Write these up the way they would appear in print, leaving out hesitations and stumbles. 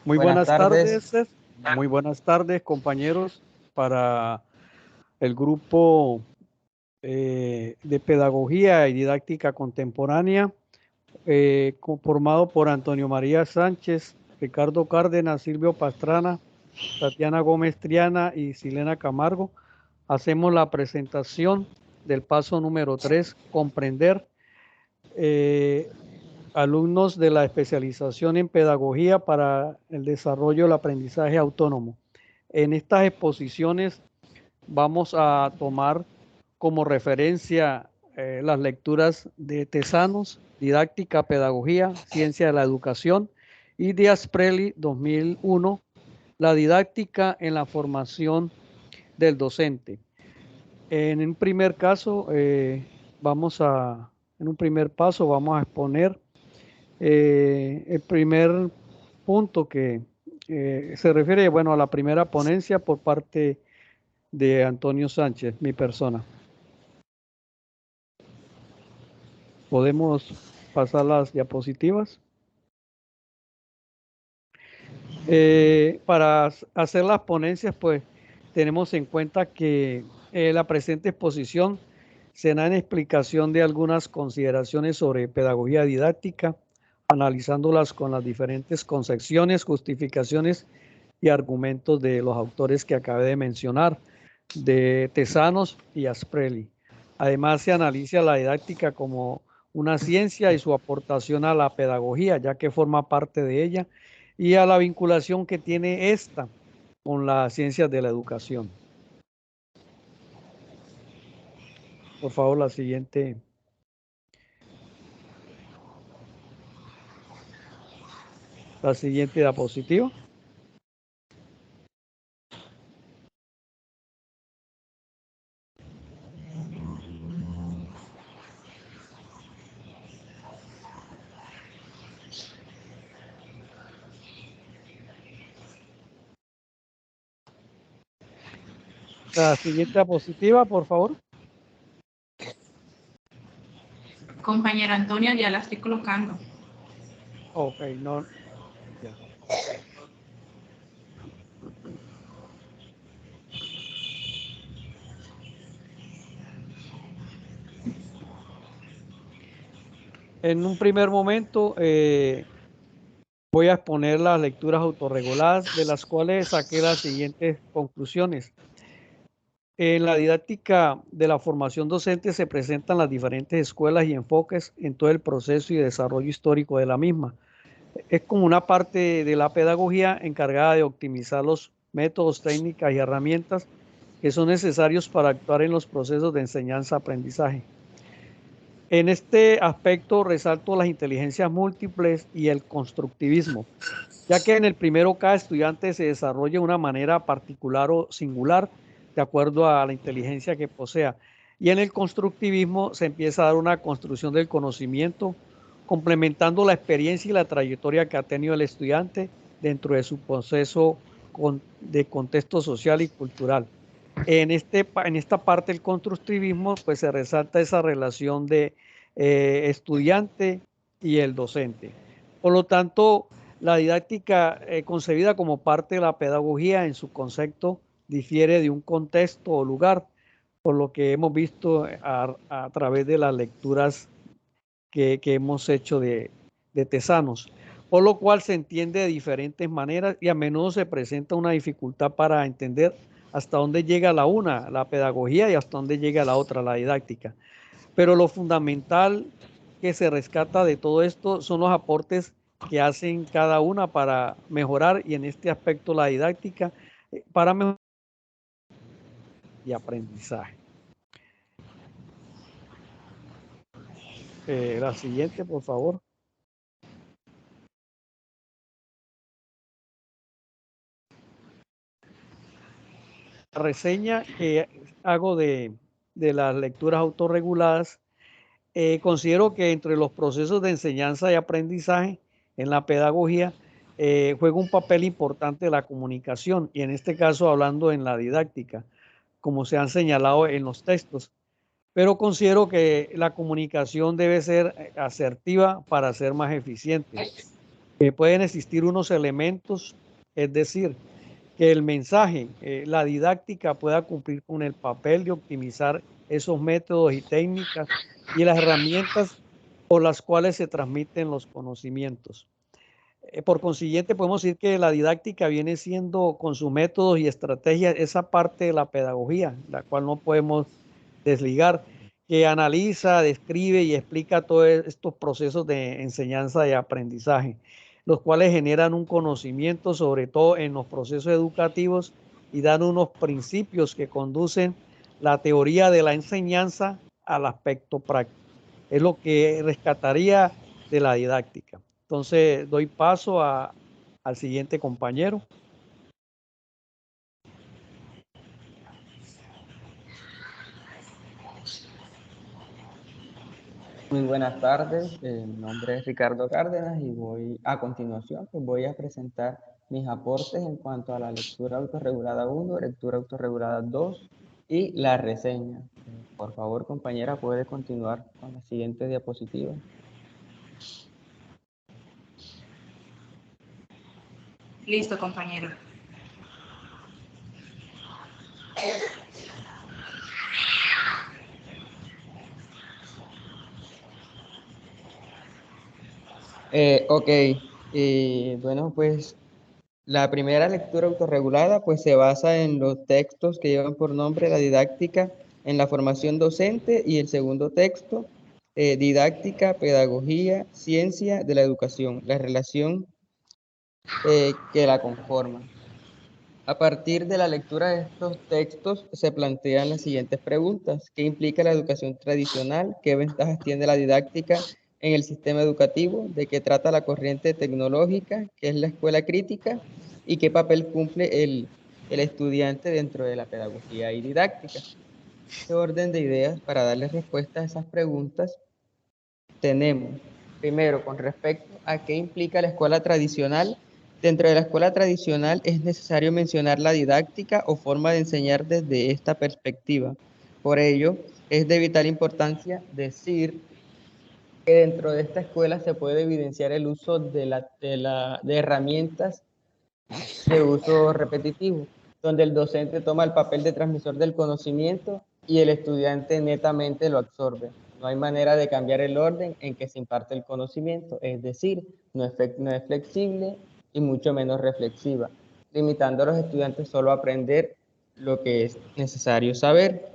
Muy Buenas buenas tardes. tardes, muy buenas tardes, compañeros, para el grupo de Pedagogía y Didáctica Contemporánea, conformado por Antonio María Sánchez, Ricardo Cárdenas, Silvio Pastrana, Tatiana Gómez Triana y Silena Camargo. Hacemos la presentación del paso número 3, comprender. Alumnos de la especialización en pedagogía para el desarrollo del aprendizaje autónomo. En estas exposiciones vamos a tomar como referencia las lecturas de Tezanos, Didáctica, Pedagogía, Ciencia de la Educación, y de Asprelli, 2001, La didáctica en la formación del docente. En un primer caso, en un primer paso vamos a exponer el primer punto que se refiere, bueno, a la primera ponencia por parte de Antonio Sánchez, mi persona. ¿Podemos pasar las diapositivas? Para hacer las ponencias, pues tenemos en cuenta que la presente exposición será en explicación de algunas consideraciones sobre pedagogía didáctica, analizándolas con las diferentes concepciones, justificaciones y argumentos de los autores que acabé de mencionar, de Tezanos y Asprelli. Además, se analiza la didáctica como una ciencia y su aportación a la pedagogía, ya que forma parte de ella, y a la vinculación que tiene esta con las ciencias de la educación. Por favor, la siguiente. La siguiente diapositiva. La siguiente diapositiva, por favor. Compañero Antonio, ya la estoy colocando. Ok, no. Ya. En un primer momento voy a exponer las lecturas autorreguladas, de las cuales saqué las siguientes conclusiones. En la didáctica de la formación docente se presentan las diferentes escuelas y enfoques en todo el proceso y desarrollo histórico de la misma. Es como una parte de la pedagogía encargada de optimizar los métodos, técnicas y herramientas que son necesarios para actuar en los procesos de enseñanza-aprendizaje. En este aspecto resalto las inteligencias múltiples y el constructivismo, ya que en el primero cada estudiante se desarrolla de una manera particular o singular de acuerdo a la inteligencia que posea. Y en el constructivismo se empieza a dar una construcción del conocimiento, complementando la experiencia y la trayectoria que ha tenido el estudiante dentro de su proceso de contexto social y cultural. En esta parte del constructivismo, pues se resalta esa relación de estudiante y el docente. Por lo tanto, la didáctica concebida como parte de la pedagogía en su concepto difiere de un contexto o lugar, por lo que hemos visto a través de las lecturas que hemos hecho de Tezanos, por lo cual se entiende de diferentes maneras y a menudo se presenta una dificultad para entender hasta dónde llega la pedagogía, y hasta dónde llega la otra, la didáctica. Pero lo fundamental que se rescata de todo esto son los aportes que hacen cada una para mejorar, y en este aspecto la didáctica, para mejorar y aprendizaje. La siguiente, por favor. La reseña que hago de las lecturas autorreguladas, considero que entre los procesos de enseñanza y aprendizaje en la pedagogía juega un papel importante la comunicación, y en este caso hablando en la didáctica, como se han señalado en los textos. Pero considero que la comunicación debe ser asertiva para ser más eficiente. pueden existir unos elementos, es decir, que el mensaje, la didáctica pueda cumplir con el papel de optimizar esos métodos y técnicas y las herramientas por las cuales se transmiten los conocimientos. Por consiguiente, podemos decir que la didáctica viene siendo, con sus métodos y estrategias, esa parte de la pedagogía, la cual no podemos desligar, que analiza, describe y explica todos estos procesos de enseñanza y aprendizaje, los cuales generan un conocimiento, sobre todo en los procesos educativos, y dan unos principios que conducen la teoría de la enseñanza al aspecto práctico. Es lo que rescataría de la didáctica. Entonces, doy paso al siguiente compañero. Muy buenas tardes, mi nombre es Ricardo Cárdenas y a continuación pues voy a presentar mis aportes en cuanto a la lectura autorregulada 1, lectura autorregulada 2 y la reseña. Por favor, compañera, puede continuar con la siguiente diapositiva. Listo, compañero. Ok, bueno, pues la primera lectura autorregulada pues se basa en los textos que llevan por nombre la didáctica en la formación docente y el segundo texto, didáctica, pedagogía, ciencia de la educación, la relación que la conforma. A partir de la lectura de estos textos se plantean las siguientes preguntas. ¿Qué implica la educación tradicional? ¿Qué ventajas tiene la didáctica en el sistema educativo? ¿De qué trata la corriente tecnológica? ¿Qué es la escuela crítica? ¿Y qué papel cumple el estudiante dentro de la pedagogía y didáctica? Este orden de ideas para darle respuesta a esas preguntas tenemos, primero, con respecto a qué implica la escuela tradicional. Dentro de la escuela tradicional es necesario mencionar la didáctica o forma de enseñar desde esta perspectiva. Por ello, es de vital importancia decir que dentro de esta escuela se puede evidenciar el uso de herramientas de uso repetitivo, donde el docente toma el papel de transmisor del conocimiento y el estudiante netamente lo absorbe. No hay manera de cambiar el orden en que se imparte el conocimiento, es decir, no es flexible y mucho menos reflexiva, limitando a los estudiantes solo a aprender lo que es necesario saber.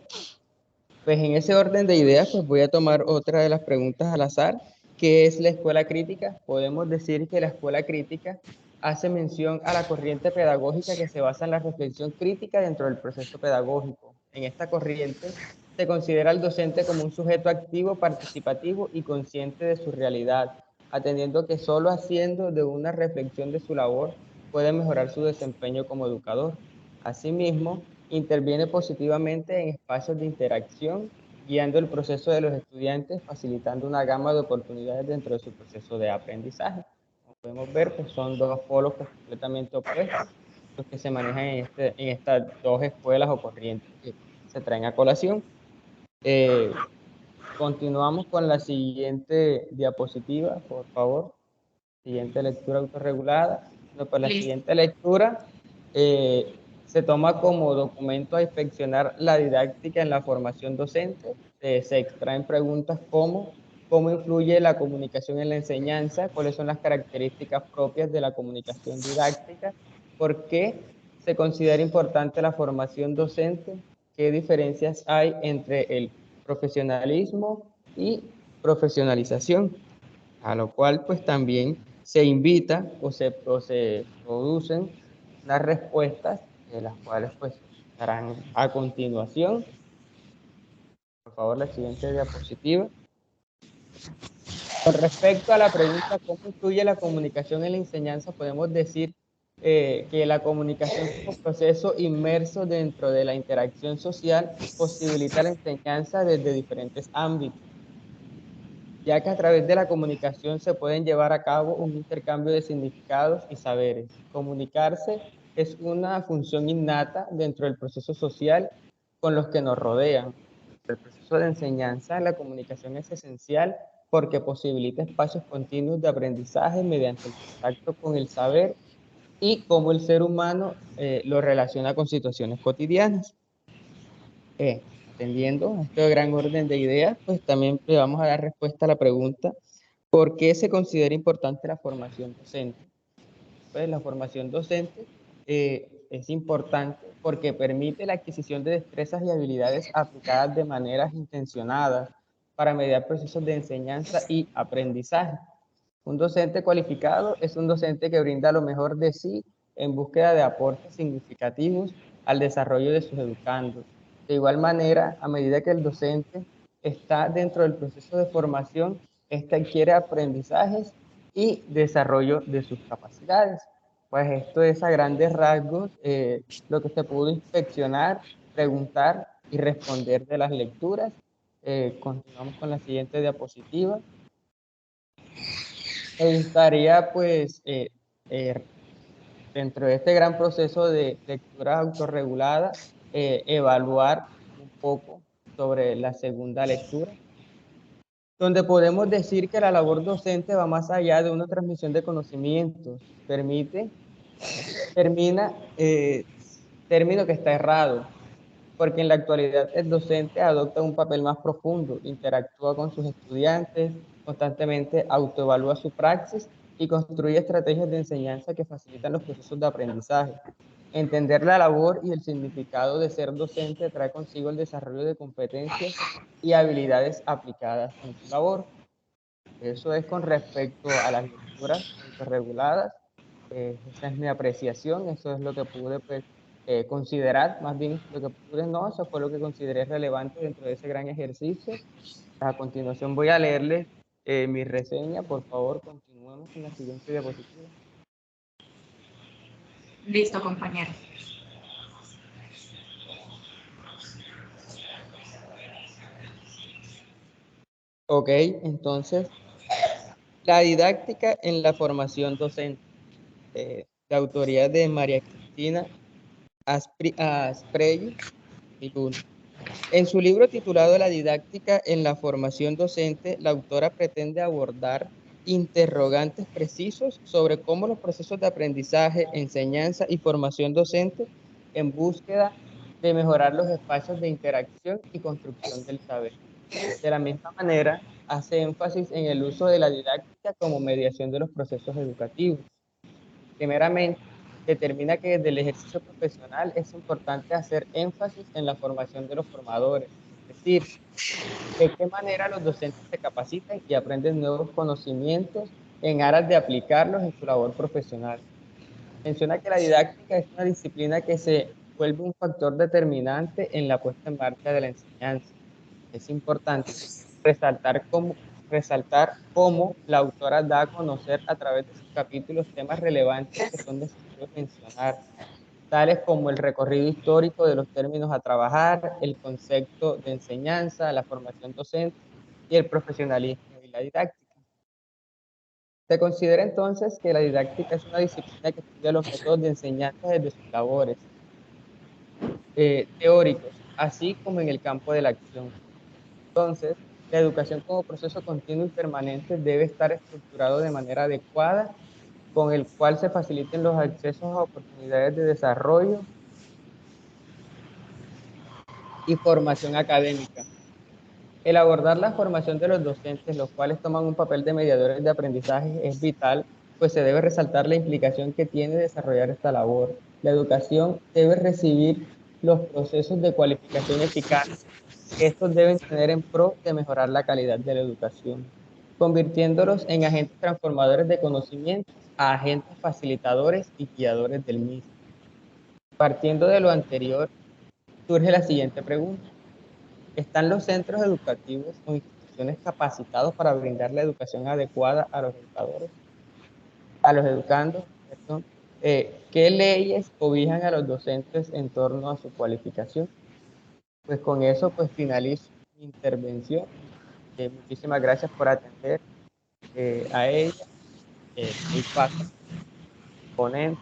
Pues en ese orden de ideas, pues voy a tomar otra de las preguntas al azar, que es la escuela crítica. Podemos decir que la escuela crítica hace mención a la corriente pedagógica que se basa en la reflexión crítica dentro del proceso pedagógico. En esta corriente se considera al docente como un sujeto activo, participativo y consciente de su realidad, atendiendo que solo haciendo de una reflexión de su labor puede mejorar su desempeño como educador. Asimismo, interviene positivamente en espacios de interacción, guiando el proceso de los estudiantes, facilitando una gama de oportunidades dentro de su proceso de aprendizaje. Como podemos ver, pues son dos polos pues, completamente opuestos los que se manejan en estas dos escuelas o corrientes que se traen a colación. Continuamos con la siguiente diapositiva, por favor. Siguiente lectura autorregulada. No, pues la Listo. siguiente lectura se toma como documento a inspeccionar la didáctica en la formación docente. Se extraen preguntas como cómo influye la comunicación en la enseñanza, cuáles son las características propias de la comunicación didáctica, por qué se considera importante la formación docente, qué diferencias hay entre el profesionalismo y profesionalización, a lo cual pues también se invita o se producen las respuestas, de las cuales pues estarán a continuación. Por favor, la siguiente diapositiva. Con respecto a la pregunta, ¿cómo influye la comunicación en la enseñanza? Podemos decir que la comunicación como proceso inmerso dentro de la interacción social posibilita la enseñanza desde diferentes ámbitos, ya que a través de la comunicación se pueden llevar a cabo un intercambio de significados y saberes. Comunicarse es una función innata dentro del proceso social con los que nos rodean. El proceso de enseñanza, la comunicación es esencial porque posibilita espacios continuos de aprendizaje mediante el contacto con el saber y cómo el ser humano lo relaciona con situaciones cotidianas. Atendiendo a este gran orden de ideas, pues también le vamos a dar respuesta a la pregunta, ¿por qué se considera importante la formación docente? Pues la formación docente es importante porque permite la adquisición de destrezas y habilidades aplicadas de maneras intencionadas para mediar procesos de enseñanza y aprendizaje. Un docente cualificado es un docente que brinda lo mejor de sí en búsqueda de aportes significativos al desarrollo de sus educandos. De igual manera, a medida que el docente está dentro del proceso de formación, éste adquiere aprendizajes y desarrollo de sus capacidades. Pues esto es a grandes rasgos lo que se pudo inspeccionar, preguntar y responder de las lecturas. Continuamos con la siguiente diapositiva. Me gustaría, pues, dentro de este gran proceso de lectura autorregulada, evaluar un poco sobre la segunda lectura, donde podemos decir que la labor docente va más allá de una transmisión de conocimientos, término que está errado, porque en la actualidad el docente adopta un papel más profundo, interactúa con sus estudiantes, constantemente autoevalúa su praxis y construye estrategias de enseñanza que facilitan los procesos de aprendizaje. Entender la labor y el significado de ser docente trae consigo el desarrollo de competencias y habilidades aplicadas en su labor. Eso es con respecto a las lecturas autorreguladas. Esa es mi apreciación, eso es lo que pude pues, considerar, más bien lo que pude no, eso fue lo que consideré relevante dentro de ese gran ejercicio. A continuación voy a leerles mi reseña, por favor continuemos con la siguiente diapositiva. Listo, compañero. Ok, entonces, la didáctica en la formación docente, de autoría de María Cristina Asprey y Luna. En su libro titulado La didáctica en la formación docente, la autora pretende abordar interrogantes precisos sobre cómo los procesos de aprendizaje, enseñanza y formación docente en búsqueda de mejorar los espacios de interacción y construcción del saber. De la misma manera, hace énfasis en el uso de la didáctica como mediación de los procesos educativos. Primeramente, determina que desde el ejercicio profesional es importante hacer énfasis en la formación de los formadores, es decir, de qué manera los docentes se capacitan y aprenden nuevos conocimientos en aras de aplicarlos en su labor profesional. Menciona que la didáctica es una disciplina que se vuelve un factor determinante en la puesta en marcha de la enseñanza. Es importante resaltar cómo la autora da a conocer a través de sus capítulos temas relevantes que son necesarios mencionar, tales como el recorrido histórico de los términos a trabajar, el concepto de enseñanza, la formación docente y el profesionalismo y la didáctica. Se considera entonces que la didáctica es una disciplina que estudia los métodos de enseñanza desde sus labores teóricos, así como en el campo de la acción. Entonces, la educación como proceso continuo y permanente debe estar estructurado de manera adecuada, con el cual se faciliten los accesos a oportunidades de desarrollo y formación académica. El abordar la formación de los docentes, los cuales toman un papel de mediadores de aprendizaje, es vital, pues se debe resaltar la implicación que tiene desarrollar esta labor. La educación debe recibir los procesos de cualificación eficaz que estos deben tener en pro de mejorar la calidad de la educación, convirtiéndolos en agentes transformadores de conocimientos a agentes facilitadores y guiadores del mismo. Partiendo de lo anterior, surge la siguiente pregunta. ¿Están los centros educativos o instituciones capacitados para brindar la educación adecuada a los educadores, a los educandos? Perdón? ¿Qué leyes cobijan a los docentes en torno a su cualificación? Pues con eso pues finalizo mi intervención. Muchísimas gracias por atender a ella. Doy paso al ponente.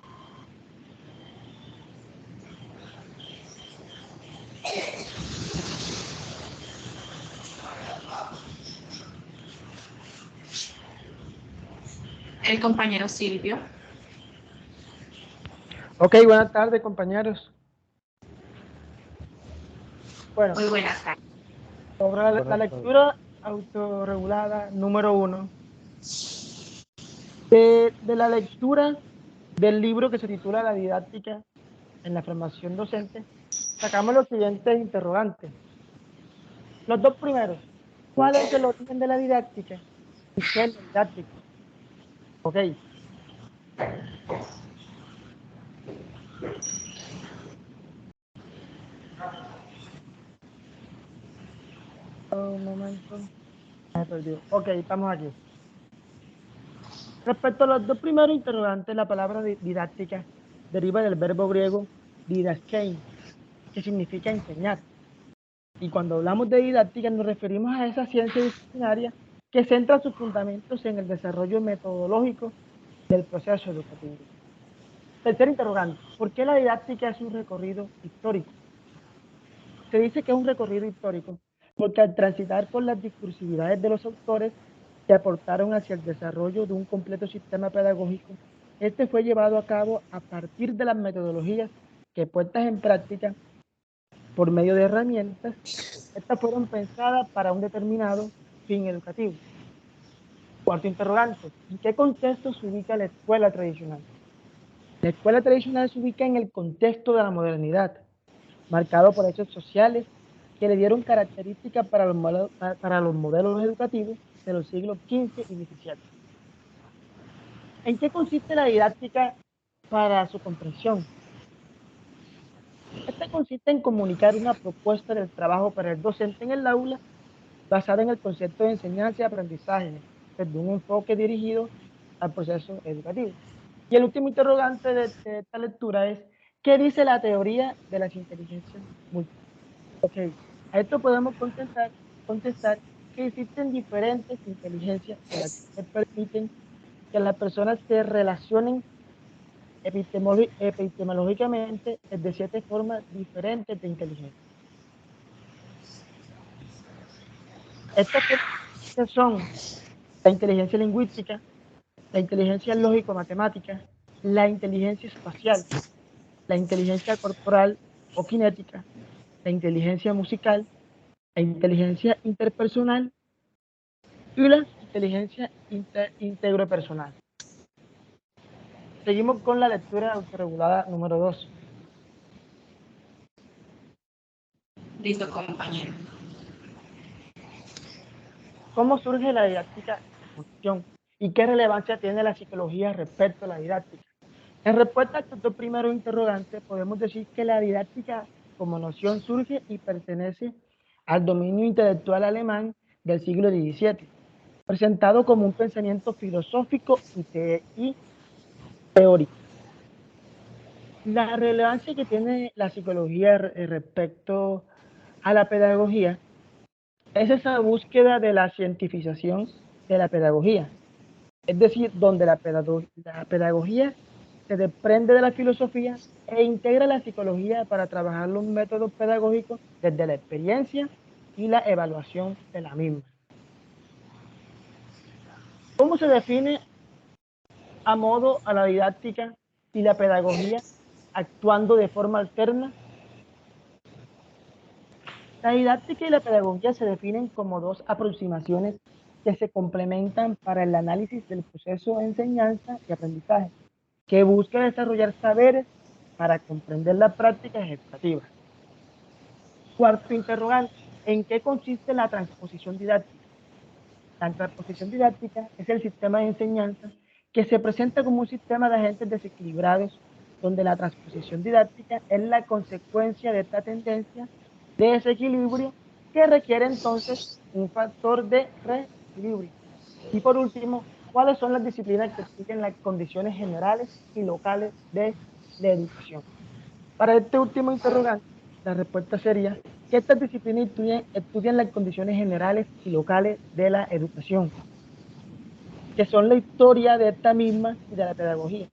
El compañero Silvio. Ok, buenas tardes, compañeros. Bueno, Muy buenas tardes. sobre la lectura autorregulada número 1, de la lectura del libro que se titula La didáctica en la formación docente, sacamos los siguientes interrogantes. Los dos primeros, ¿cuál es el origen de la didáctica? ¿Y qué es la didáctica? Ok. Un momento. Me he perdido. Ok, estamos aquí. Respecto a los dos primeros interrogantes, la palabra didáctica deriva del verbo griego didaskein, que significa enseñar. Y cuando hablamos de didáctica nos referimos a esa ciencia disciplinaria que centra sus fundamentos en el desarrollo metodológico del proceso educativo. Tercer interrogante, ¿por qué la didáctica es un recorrido histórico? Se dice que es un recorrido histórico porque al transitar por las discursividades de los autores que aportaron hacia el desarrollo de un completo sistema pedagógico, este fue llevado a cabo a partir de las metodologías que puestas en práctica por medio de herramientas, estas fueron pensadas para un determinado fin educativo. Cuarto interrogante, ¿en qué contexto se ubica la escuela tradicional? La escuela tradicional se ubica en el contexto de la modernidad, marcado por hechos sociales que le dieron características para los modelos educativos de los siglos XV y XVII. ¿En qué consiste la didáctica para su comprensión? Esta consiste en comunicar una propuesta del trabajo para el docente en el aula basada en el concepto de enseñanza y aprendizaje, desde un enfoque dirigido al proceso educativo. Y el último interrogante de esta lectura es, ¿qué dice la teoría de las inteligencias múltiples? Ok, a esto podemos contestar que existen diferentes inteligencias que permiten que las personas se relacionen epistemológicamente de 7 formas diferentes de inteligencia. Estas son la inteligencia lingüística, la inteligencia lógico-matemática, la inteligencia espacial, la inteligencia corporal o cinética, la inteligencia musical, la inteligencia interpersonal y la inteligencia integropersonal. Seguimos con la lectura autorregulada número 2. Listo, compañero. ¿Cómo surge la didáctica en función? ¿Y qué relevancia tiene la psicología respecto a la didáctica? En respuesta a estos dos primeros interrogantes, podemos decir que la didáctica como noción surge y pertenece al dominio intelectual alemán del siglo XVII, presentado como un pensamiento filosófico y teórico. La relevancia que tiene la psicología respecto a la pedagogía es esa búsqueda de la cientificación de la pedagogía, es decir, donde la pedagogía se desprende de la filosofía e integra la psicología para trabajar los métodos pedagógicos desde la experiencia y la evaluación de la misma. ¿Cómo se define a modo a la didáctica y la pedagogía actuando de forma alterna? La didáctica y la pedagogía se definen como dos aproximaciones que se complementan para el análisis del proceso de enseñanza y aprendizaje, que busca desarrollar saberes para comprender las prácticas educativas. Cuarto interrogante, ¿en qué consiste la transposición didáctica? La transposición didáctica es el sistema de enseñanza que se presenta como un sistema de agentes desequilibrados, donde la transposición didáctica es la consecuencia de esta tendencia de desequilibrio que requiere entonces un factor de reequilibrio. Y por último, ¿cuáles son las disciplinas que estudian las condiciones generales y locales de la educación? Para este último interrogante, la respuesta sería que estas disciplinas estudian las condiciones generales y locales de la educación, que son la historia de esta misma y de la pedagogía,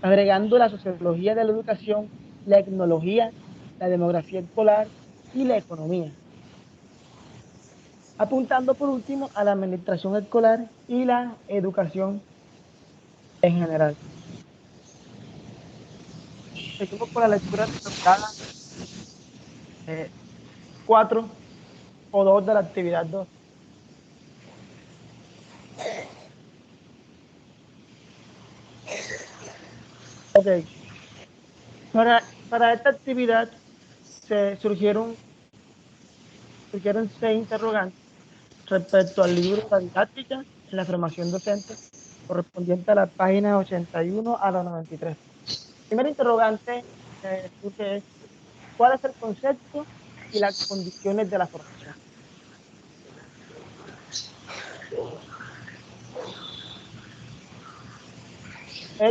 agregando la sociología de la educación, la etnología, la demografía escolar y la economía. apuntando por último a la administración escolar y la educación en general. Seguimos con la lectura recomendada 4 o 2 de la actividad 2. Ok. Para esta actividad surgieron 6 interrogantes respecto al libro de la didáctica en la formación docente, correspondiente a la página 81 a la 93. El primer interrogante surge es: ¿cuál es el concepto y las condiciones de la formación?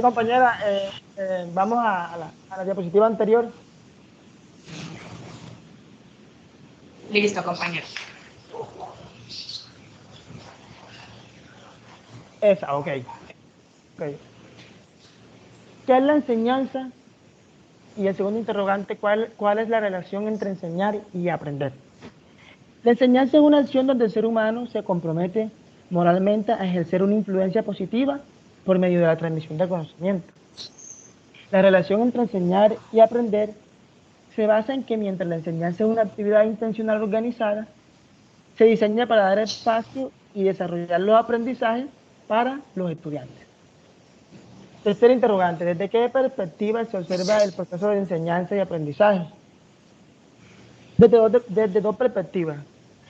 Compañera, vamos a la diapositiva anterior. Listo, compañero. Esa, ok. ¿Qué es la enseñanza? Y el segundo interrogante, ¿cuál es la relación entre enseñar y aprender? La enseñanza es una acción donde el ser humano se compromete moralmente a ejercer una influencia positiva por medio de la transmisión del conocimiento. La relación entre enseñar y aprender se basa en que mientras la enseñanza es una actividad intencional organizada, se diseña para dar espacio y desarrollar los aprendizajes para los estudiantes. Tercer interrogante, ¿desde qué perspectiva se observa el proceso de enseñanza y aprendizaje? Desde dos perspectivas.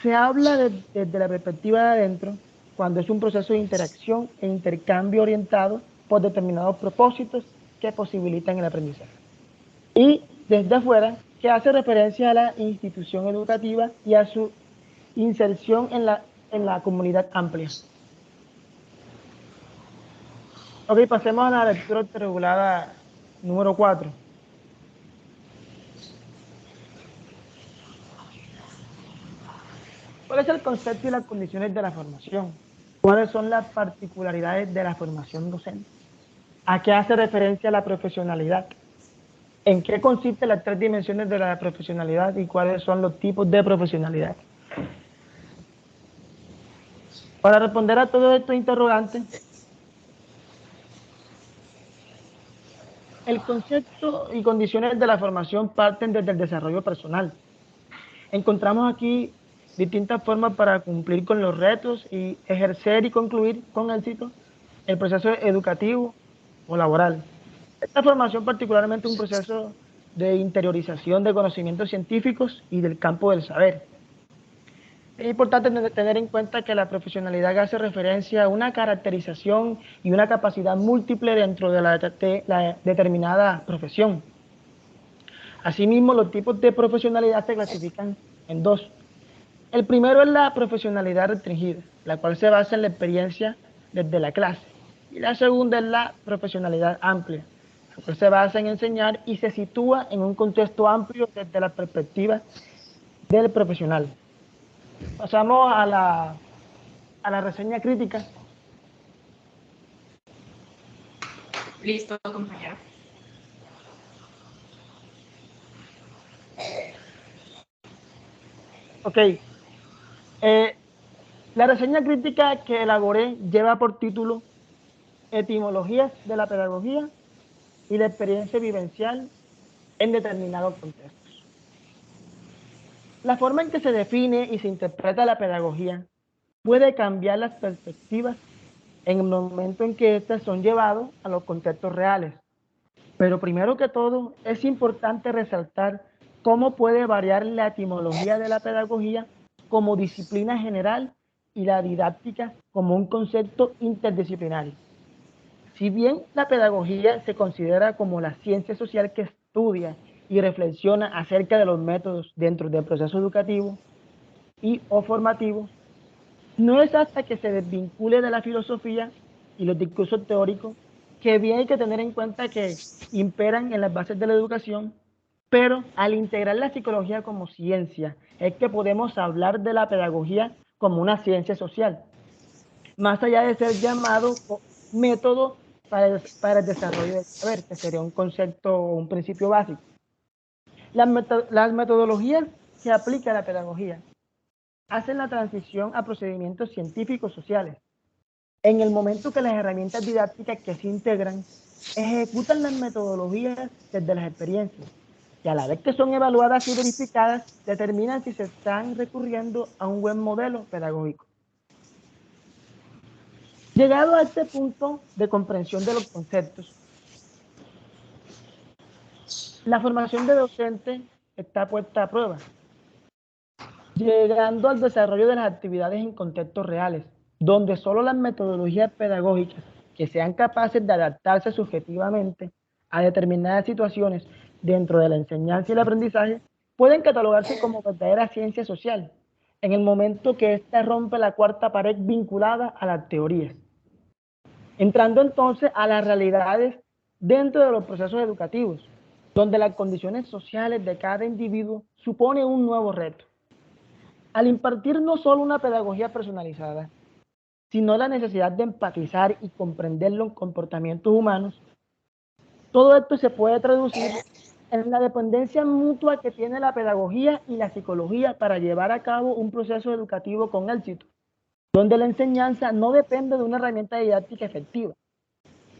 Se habla desde la perspectiva de adentro, cuando es un proceso de interacción e intercambio orientado por determinados propósitos que posibilitan el aprendizaje. Y desde afuera, que hace referencia a la institución educativa y a su inserción en la comunidad amplia. Ok, pasemos a la lectura autorregulada número 4. ¿Cuál es el concepto y las condiciones de la formación? ¿Cuáles son las particularidades de la formación docente? ¿A qué hace referencia la profesionalidad? ¿En qué consisten las 3 dimensiones de la profesionalidad y cuáles son los tipos de profesionalidad? Para responder a todos estos interrogantes, el concepto y condiciones de la formación parten desde el desarrollo personal. Encontramos aquí distintas formas para cumplir con los retos y ejercer y concluir con éxito el proceso educativo o laboral. Esta formación particularmente es un proceso de interiorización de conocimientos científicos y del campo del saber. Es importante tener en cuenta que la profesionalidad hace referencia a una caracterización y una capacidad múltiple dentro de la determinada profesión. Asimismo, los tipos de profesionalidad se clasifican en 2. El primero es la profesionalidad restringida, la cual se basa en la experiencia desde la clase. Y la segunda es la profesionalidad amplia, la cual se basa en enseñar y se sitúa en un contexto amplio desde la perspectiva del profesional. Pasamos a la reseña crítica. Listo, compañero. Ok. La reseña crítica que elaboré lleva por título Etimologías de la pedagogía y la experiencia vivencial en determinados contextos. La forma en que se define y se interpreta la pedagogía puede cambiar las perspectivas en el momento en que éstas son llevadas a los contextos reales. Pero primero que todo, es importante resaltar cómo puede variar la etimología de la pedagogía como disciplina general y la didáctica como un concepto interdisciplinario. Si bien la pedagogía se considera como la ciencia social que estudia y reflexiona acerca de los métodos dentro del proceso educativo y o formativo, no es hasta que se desvincule de la filosofía y los discursos teóricos que bien hay que tener en cuenta que imperan en las bases de la educación, pero al integrar la psicología como ciencia, es que podemos hablar de la pedagogía como una ciencia social, más allá de ser llamado método para el desarrollo del saber, que sería un concepto o un principio básico. Las metodologías que aplica la pedagogía hacen la transición a procedimientos científicos sociales. En el momento que las herramientas didácticas que se integran ejecutan las metodologías desde las experiencias, que a la vez que son evaluadas y verificadas, determinan si se están recurriendo a un buen modelo pedagógico. Llegado a este punto de comprensión de los conceptos, la formación de docente está puesta a prueba, llegando al desarrollo de las actividades en contextos reales, donde solo las metodologías pedagógicas que sean capaces de adaptarse subjetivamente a determinadas situaciones dentro de la enseñanza y el aprendizaje pueden catalogarse como verdadera ciencia social, en el momento que ésta rompe la cuarta pared vinculada a las teorías, entrando entonces a las realidades dentro de los procesos educativos, donde las condiciones sociales de cada individuo supone un nuevo reto. Al impartir no solo una pedagogía personalizada, sino la necesidad de empatizar y comprender los comportamientos humanos, todo esto se puede traducir en la dependencia mutua que tiene la pedagogía y la psicología para llevar a cabo un proceso educativo con éxito, donde la enseñanza no depende de una herramienta didáctica efectiva,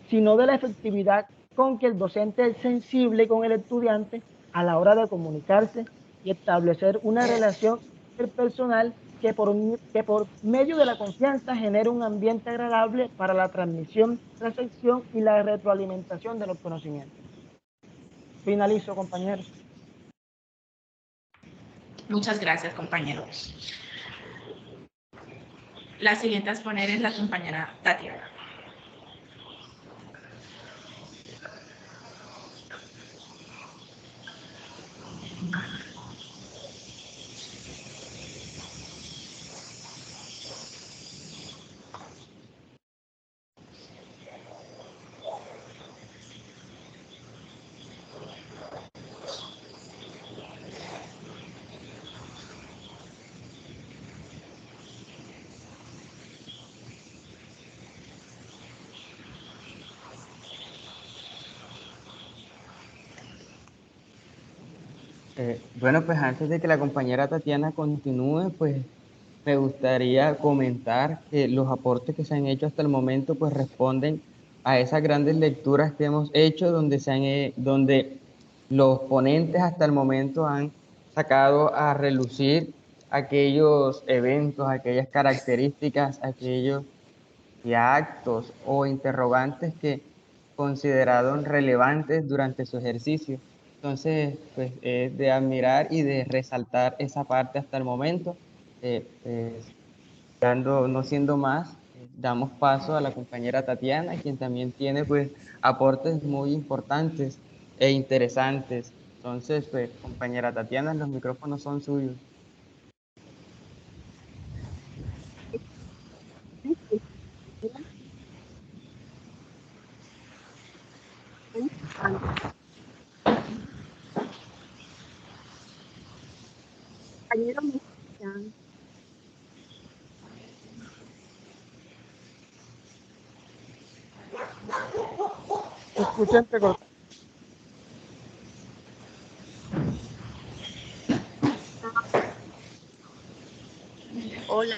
sino de la efectividad con que el docente es sensible con el estudiante a la hora de comunicarse y establecer una relación interpersonal que por medio de la confianza genere un ambiente agradable para la transmisión, recepción y la retroalimentación de los conocimientos. Finalizo, compañeros. Muchas gracias, compañero. La siguiente a exponer es la compañera Tatiana. Bueno, pues antes de que la compañera Tatiana continúe, pues me gustaría comentar que los aportes que se han hecho hasta el momento pues responden a esas grandes lecturas que hemos hecho donde los ponentes hasta el momento han sacado a relucir aquellos eventos, aquellas características, aquellos actos o interrogantes que consideraron relevantes durante su ejercicio. Entonces, pues es de admirar y de resaltar esa parte hasta el momento. No siendo más, damos paso a la compañera Tatiana, quien también tiene pues aportes muy importantes e interesantes. Entonces, pues compañera Tatiana, los micrófonos son suyos. Compañeros, ¿me escuchan? Escuchen, Hola.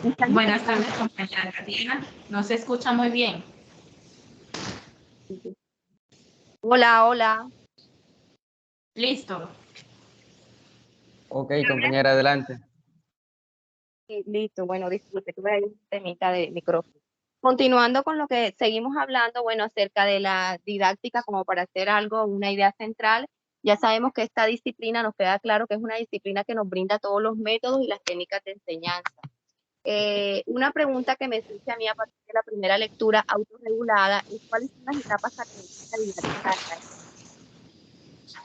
¿Me están Buenas tardes, escuchando? compañera Tatiana. No se escucha muy bien. Hola, hola. Listo. Ok, compañera, adelante. Sí, listo, bueno, disculpe, tuve ahí un temita de micrófono. Continuando con lo que seguimos hablando, bueno, acerca de la didáctica como para hacer algo, una idea central, ya sabemos que esta disciplina nos queda claro que es una disciplina que nos brinda todos los métodos y las técnicas de enseñanza. Una pregunta que me surge a mí a partir de la primera lectura autorregulada es cuáles son las etapas características didácticas.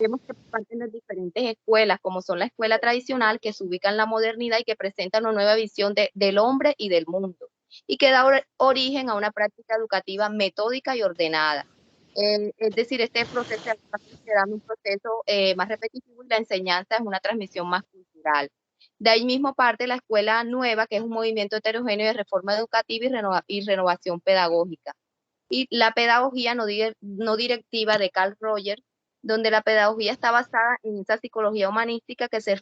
Vemos que parten de diferentes escuelas, como son la escuela tradicional, que se ubica en la modernidad y que presenta una nueva visión del hombre y del mundo, y que da origen a una práctica educativa metódica y ordenada. Es decir, este proceso está considerando un proceso más repetitivo y la enseñanza es una transmisión más cultural. De ahí mismo parte la escuela nueva, que es un movimiento heterogéneo de reforma educativa y renovación pedagógica. Y la pedagogía no directiva de Carl Rogers, donde la pedagogía está basada en esa psicología humanística que se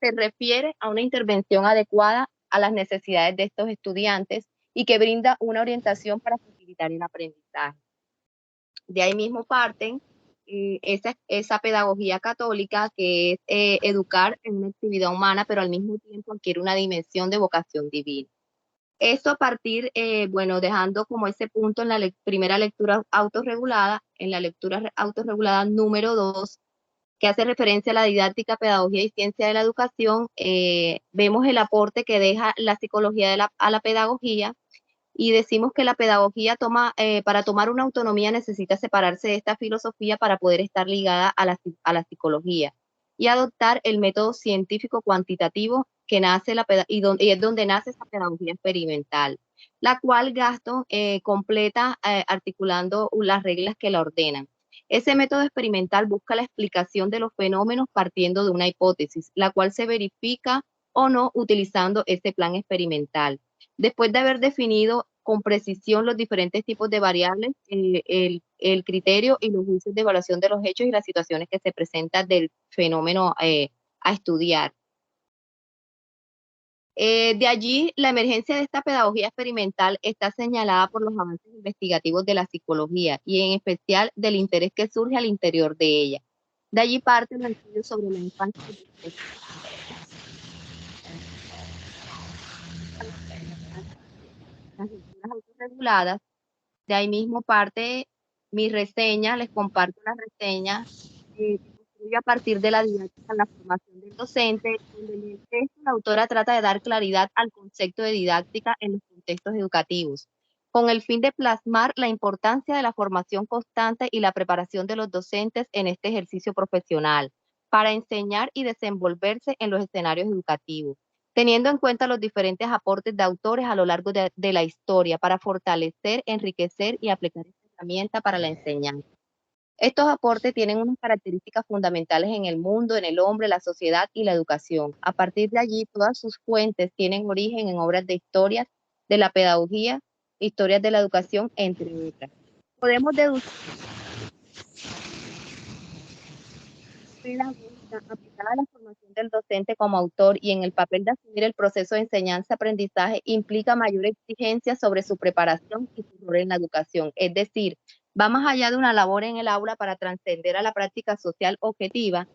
refiere a una intervención adecuada a las necesidades de estos estudiantes y que brinda una orientación para facilitar el aprendizaje. De ahí mismo parten esa pedagogía católica que es educar en una actividad humana, pero al mismo tiempo adquiere una dimensión de vocación divina. Esto a partir, bueno, dejando como ese punto en la primera lectura autorregulada, en la lectura autorregulada número 2, que hace referencia a la didáctica, pedagogía y ciencia de la educación, vemos el aporte que deja la psicología a la pedagogía, y decimos que la pedagogía para tomar una autonomía necesita separarse de esta filosofía para poder estar ligada a la psicología y adoptar el método científico cuantitativo que nace y es donde nace esa pedagogía experimental, la cual Gaston completa articulando las reglas que la ordenan. Ese método experimental busca la explicación de los fenómenos partiendo de una hipótesis, la cual se verifica o no utilizando ese plan experimental. Después de haber definido con precisión los diferentes tipos de variables, el criterio y los juicios de evaluación de los hechos y las situaciones que se presentan del fenómeno a estudiar. De allí, la emergencia de esta pedagogía experimental está señalada por los avances investigativos de la psicología y en especial del interés que surge al interior de ella. De allí parte el estudio sobre la infancia y las lecturas autorreguladas. De ahí mismo parte mi reseña, les comparto la reseña que construye a partir de la didáctica en la formación del docente, donde en el texto la autora trata de dar claridad al concepto de didáctica en los contextos educativos, con el fin de plasmar la importancia de la formación constante y la preparación de los docentes en este ejercicio profesional, para enseñar y desenvolverse en los escenarios educativos, teniendo en cuenta los diferentes aportes de autores a lo largo de la historia para fortalecer, enriquecer y aplicar esta herramienta para la enseñanza. Estos aportes tienen unas características fundamentales en el mundo, en el hombre, la sociedad y la educación. A partir de allí, todas sus fuentes tienen origen en obras de historias de la pedagogía, historias de la educación, entre otras. Podemos deducir aplicada a la formación del docente como autor y en el papel de asumir el proceso de enseñanza-aprendizaje implica mayor exigencia sobre su preparación y su rol en la educación. Es decir, va más allá de una labor en el aula para trascender a la práctica social objetiva,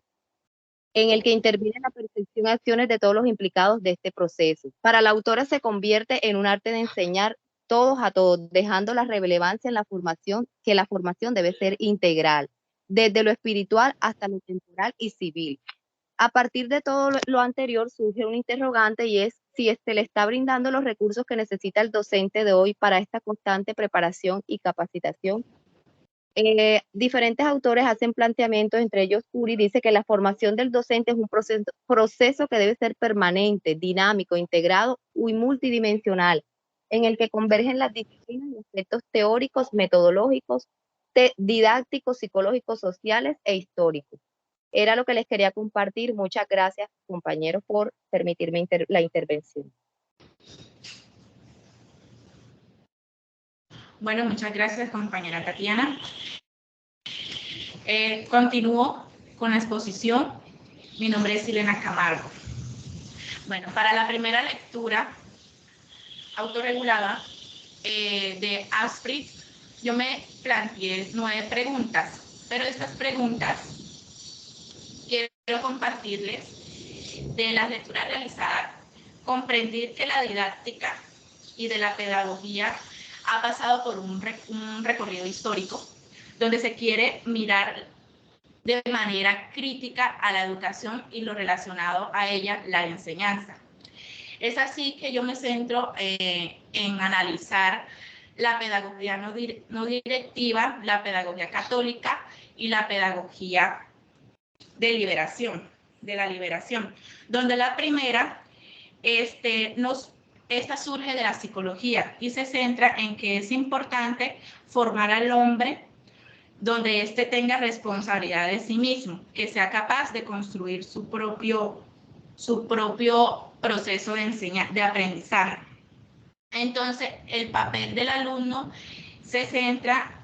en el que interviene la percepción y acciones de todos los implicados de este proceso. Para la autora se convierte en un arte de enseñar todos a todos, dejando la relevancia en la formación, que la formación debe ser integral, desde lo espiritual hasta lo temporal y civil. A partir de todo lo anterior surge un interrogante y es si se le está brindando los recursos que necesita el docente de hoy para esta constante preparación y capacitación. Diferentes autores hacen planteamientos, entre ellos Uri dice que la formación del docente es un proceso que debe ser permanente, dinámico, integrado y multidimensional, en el que convergen las disciplinas y aspectos teóricos, metodológicos, didácticos, psicológicos, sociales e históricos. Era lo que les quería compartir. Muchas gracias, compañeros, por permitirme la intervención. Bueno, muchas gracias, compañera Tatiana. Continúo con la exposición. Mi nombre es Silena Camargo. Bueno, para la primera lectura autorregulada de Asprey, yo me planteé 9 preguntas, pero estas preguntas quiero compartirles de las lecturas realizadas. Comprender que la didáctica y de la pedagogía ha pasado por un recorrido histórico donde se quiere mirar de manera crítica a la educación y lo relacionado a ella, la enseñanza. Es así que yo me centro en analizar la pedagogía no directiva, la pedagogía católica y la pedagogía de la liberación, donde la primera esta surge de la psicología y se centra en que es importante formar al hombre donde éste tenga responsabilidad de sí mismo, que sea capaz de construir su propio proceso de aprendizaje. Entonces, el papel del alumno se centra,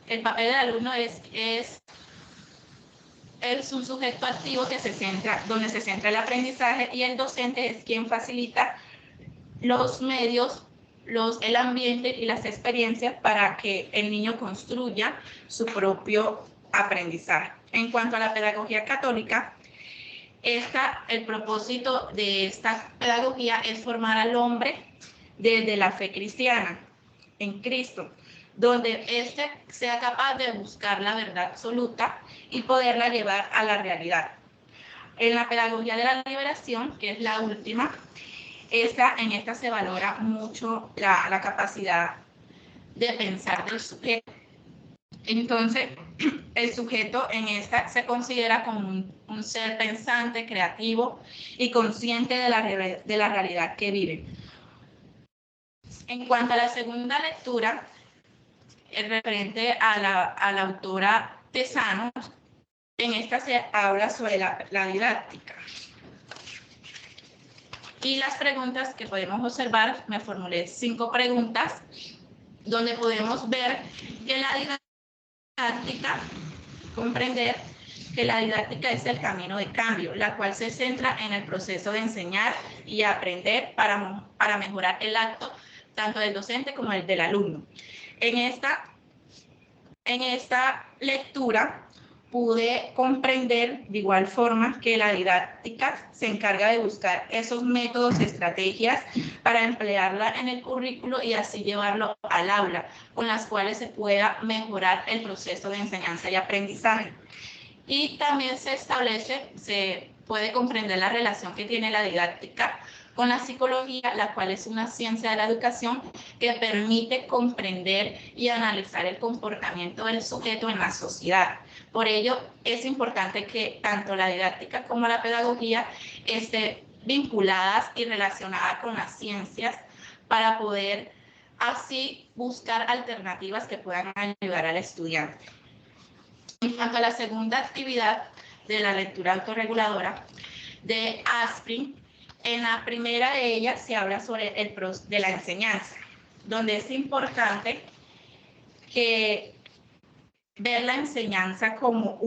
el papel del alumno es es un sujeto activo que donde se centra el aprendizaje, y el docente es quien facilita los medios, el ambiente y las experiencias para que el niño construya su propio aprendizaje. En cuanto a la pedagogía católica, el propósito de esta pedagogía es formar al hombre desde la fe cristiana, en Cristo, donde éste sea capaz de buscar la verdad absoluta y poderla llevar a la realidad. En la pedagogía de la liberación, que es la última, en esta se valora mucho la capacidad de pensar del sujeto. Entonces, el sujeto en esta se considera como un ser pensante, creativo y consciente de la realidad que vive. En cuanto a la segunda lectura, referente a la autora Tezanos, en esta se habla sobre la didáctica. Y las preguntas que podemos observar, me formulé 5 preguntas, donde podemos ver que la didáctica, comprender que la didáctica es el camino de cambio, la cual se centra en el proceso de enseñar y aprender para mejorar el acto tanto del docente como el del alumno. En esta lectura pude comprender de igual forma que la didáctica se encarga de buscar esos métodos, estrategias para emplearla en el currículo y así llevarlo al aula, con las cuales se pueda mejorar el proceso de enseñanza y aprendizaje. Y también se puede comprender la relación que tiene la didáctica con la psicología, la cual es una ciencia de la educación que permite comprender y analizar el comportamiento del sujeto en la sociedad. Por ello, es importante que tanto la didáctica como la pedagogía estén vinculadas y relacionadas con las ciencias para poder así buscar alternativas que puedan ayudar al estudiante. En cuanto a la segunda actividad de la lectura autorreguladora de Asprey, en la primera de ellas se habla sobre de la enseñanza, donde es importante que ver la enseñanza como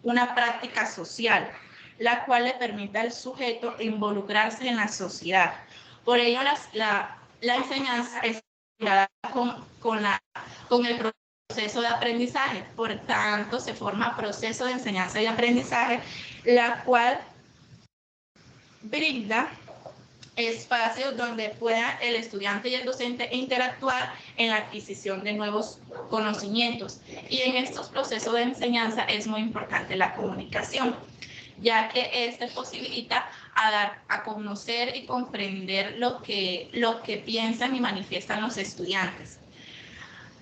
una práctica social, la cual le permite al sujeto involucrarse en la sociedad. Por ello, la enseñanza es con el proceso de aprendizaje. Por tanto, se forma proceso de enseñanza y aprendizaje, la cual brinda espacios donde pueda el estudiante y el docente interactuar en la adquisición de nuevos conocimientos. Y en estos procesos de enseñanza es muy importante la comunicación, ya que este posibilita dar a conocer y comprender lo que piensan y manifiestan los estudiantes.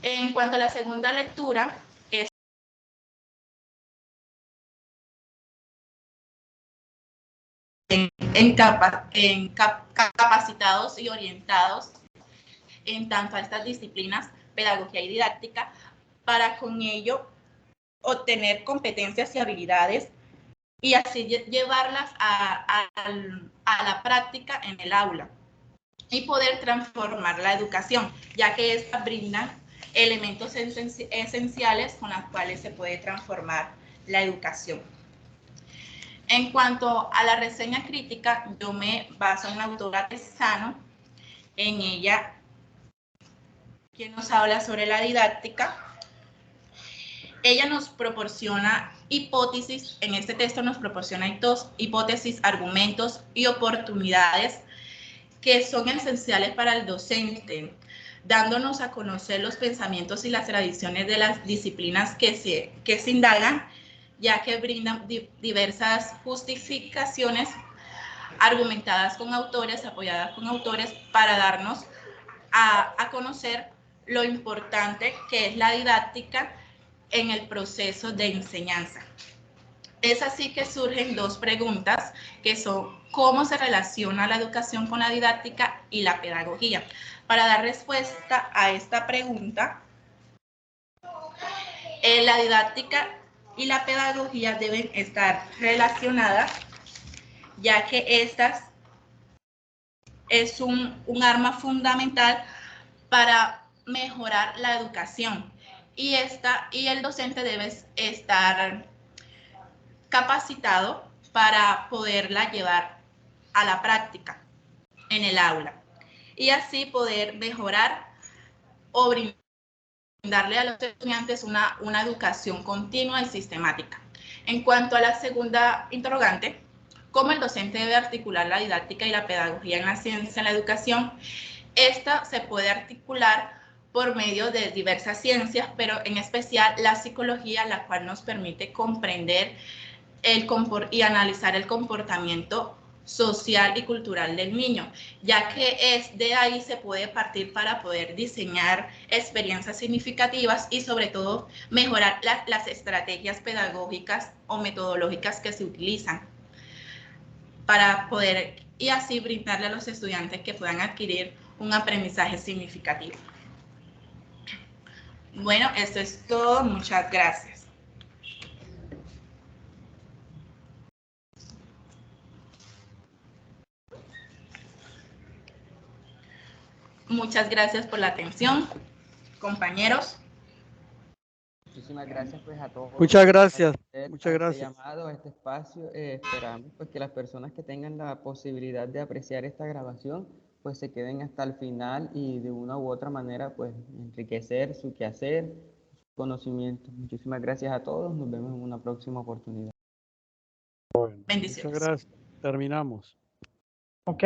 En cuanto a la segunda lectura, capacitados y orientados en tanto a estas disciplinas, pedagogía y didáctica, para con ello obtener competencias y habilidades y así llevarlas a la práctica en el aula y poder transformar la educación, ya que estas brindan elementos esenciales con los cuales se puede transformar la educación. En cuanto a la reseña crítica, yo me baso en la autora Tezanos, en ella, quien nos habla sobre la didáctica. Ella nos proporciona hipótesis, en este texto nos proporciona 2 hipótesis, argumentos y oportunidades que son esenciales para el docente, dándonos a conocer los pensamientos y las tradiciones de las disciplinas que se indagan, ya que brindan diversas justificaciones argumentadas con autores, apoyadas con autores, para darnos a conocer lo importante que es la didáctica en el proceso de enseñanza. Es así que surgen 2 preguntas, que son cómo se relaciona la educación con la didáctica y la pedagogía. Para dar respuesta a esta pregunta, la didáctica y la pedagogía deben estar relacionadas, ya que estas es un arma fundamental para mejorar la educación, y el docente debe estar capacitado para poderla llevar a la práctica en el aula y así poder mejorar o brindarle a los estudiantes una educación continua y sistemática. En cuanto a la segunda interrogante, ¿cómo el docente debe articular la didáctica y la pedagogía en la ciencia en la educación? Esta se puede articular por medio de diversas ciencias, pero en especial la psicología, la cual nos permite comprender y analizar el comportamiento social y cultural del niño, ya que es de ahí se puede partir para poder diseñar experiencias significativas y sobre todo mejorar las estrategias pedagógicas o metodológicas que se utilizan para poder y así brindarle a los estudiantes que puedan adquirir un aprendizaje significativo. Bueno, esto es todo. Muchas gracias. Muchas gracias por la atención, compañeros. Muchísimas gracias pues a todos. Muchas gracias. A Muchas este gracias. llamado, a este espacio. Esperamos pues que las personas que tengan la posibilidad de apreciar esta grabación pues se queden hasta el final y de una u otra manera pues enriquecer su quehacer, su conocimiento. Muchísimas gracias a todos. Nos vemos en una próxima oportunidad. Muchas Bendiciones. gracias. Terminamos. Ok.